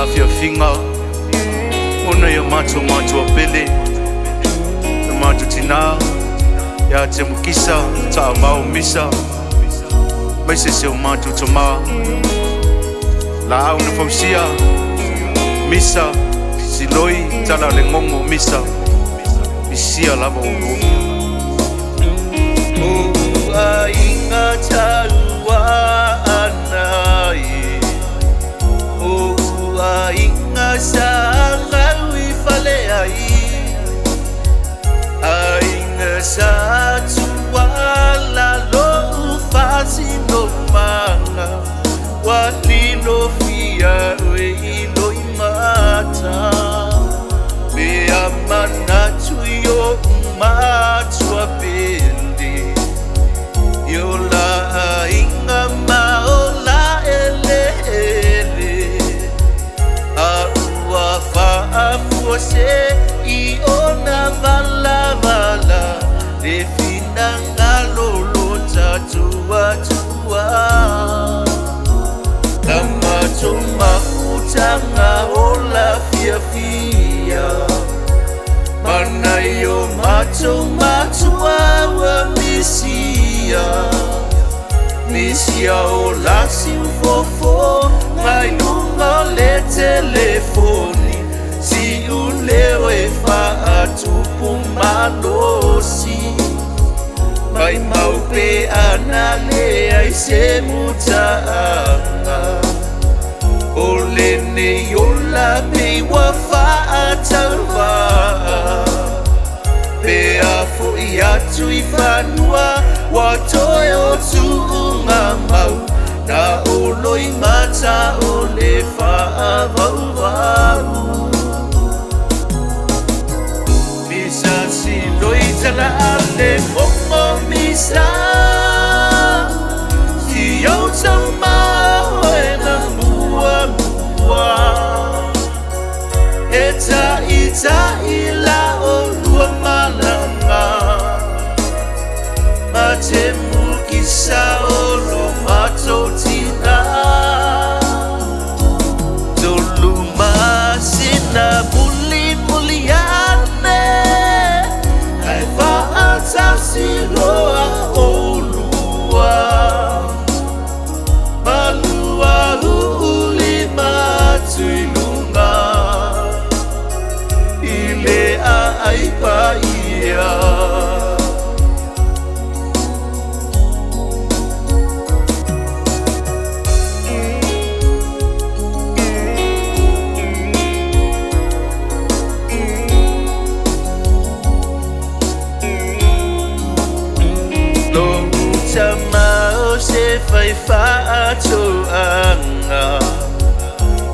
fia finga Una ya macho pele Ya macho tina Ya te mukisa Ta mau misa Maise se o macho toma La au na fausia Misa Siloi tala le ngongo misa Isia lava Ua inga taua anai Ua inga sanga wifale ai Ainga sa tuala lo ufasi no manga Walino fia we ilo imata Bea manatu yo matua pende Yola inga maola ele Aua faafuose Iona vala vala Defina ngalolo tatua tua Kamato mafuta ngaola fia fia Mana yo mato awa misia Misia o la sinfofo Ngai lunga le telefoni Si ulewe fa atupu malosi Mai maupe anale ai se mutaanga Olene yola me wafa atalva Pea fo iatu ifanua Watoyo tuunga mau Na oloi mata ole faa vau Misa siloi tala ale momo misa Si yau tama hoe na mua Eta ita ila olua malanga Mate mukisa olo mato tina Tolu masina muli muliane Aifa atasi loa olua Malua uli matuilunga Ile aipa ia Lo utamao se fai faato anga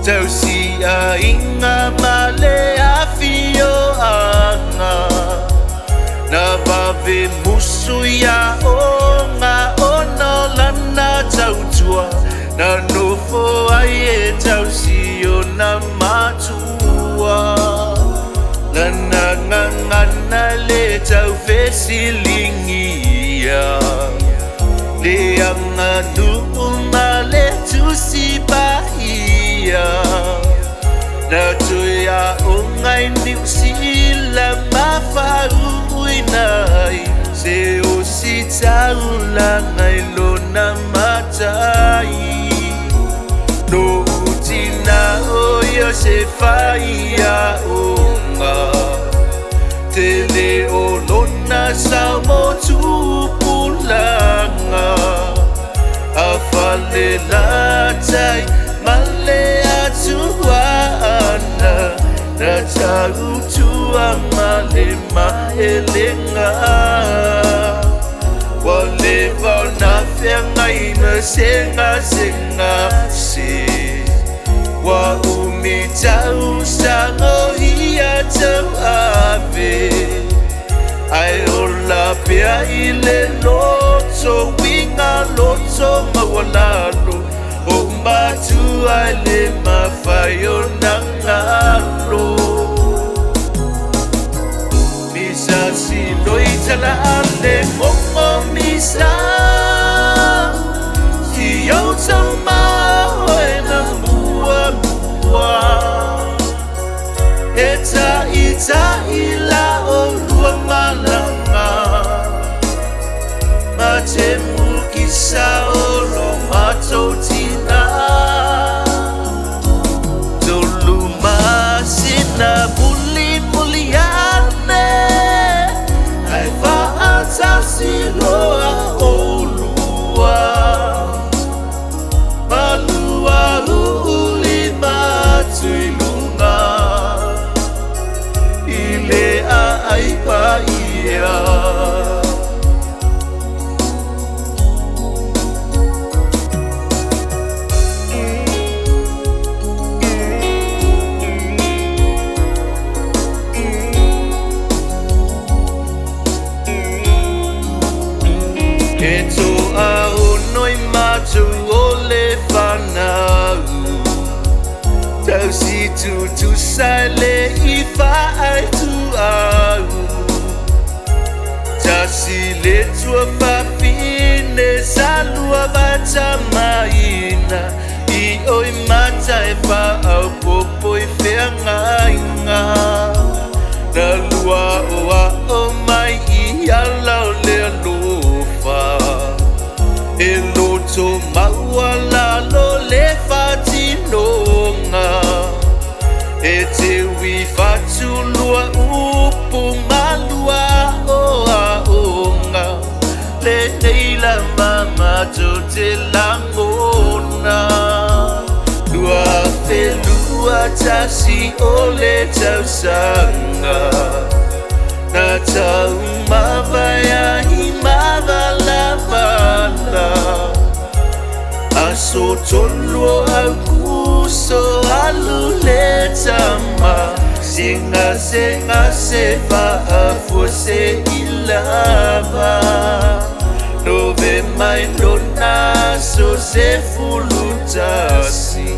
Tau si a inga male a fio anga Na vave musu ya onga ono lana tau tua Na nofo ai e tau si o na matua Ngana ngana le tau fesilingia Le anga nuuma le tusi bahia Na tuya o ngai niusila mafaru uinai Se o si taula ngai lona matai No utina o yo se faia onga Tele o lona samo tupulanga Afale latai male atuana Na tau tua male maelenga Wale vau na whiangai na senga se Wa umi tau sango ia tau ave Ai ola pia ile loto winga loto mawalalo O matu ale mafayo nangalo Misa siloi tala ale momo misa Si yau tama hoe na mua mua tu sale ifa ai tu au Tasi le tua fafine salua baca maina I oi mata e fa au popo I whiangainga Na lua o mai I alau le alofa E loto maua lalo le fatinonga E te wi fatu lua upu malua o aonga Le neila mama to te langona Lua fe lua tasi o le tausanga Na tau mawaya I mavala Aso tolo au kuso alu le tama Singa se fa afo se ilava Nove mai lona so se fulutasi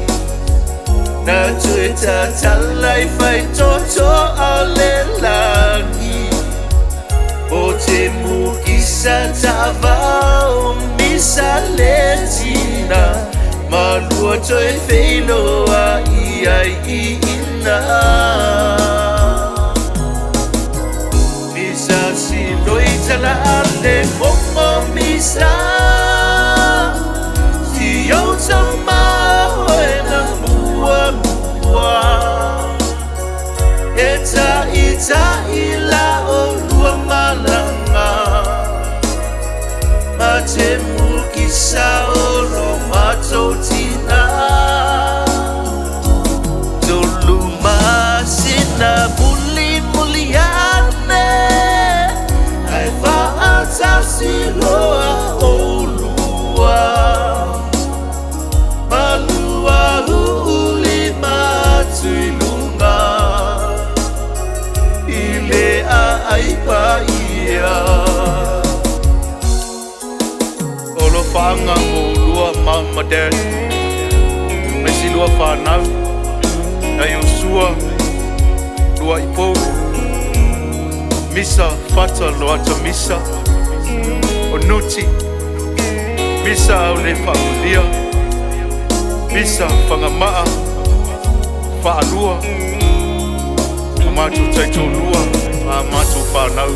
Na tueta talai fai toto ale langi O te mukisa tavao misa letina Malua toi feiloa ai ina Misa si noitala ale momo misa Si yautama hoena mua Eta ila o lua malanga Mate mukisa o romato tina Tolu masina muliane Ai faata siloa o lua Malua uli matuilunga Ile ai paia Olo whaanga o lua mama dad Mesi lua whanau Na Yosua Lua ipo Misa fata lo ata misa O nuti Misa au le whaulia Misa whangamaa Whaalua Amatu taito lua Amatu whanau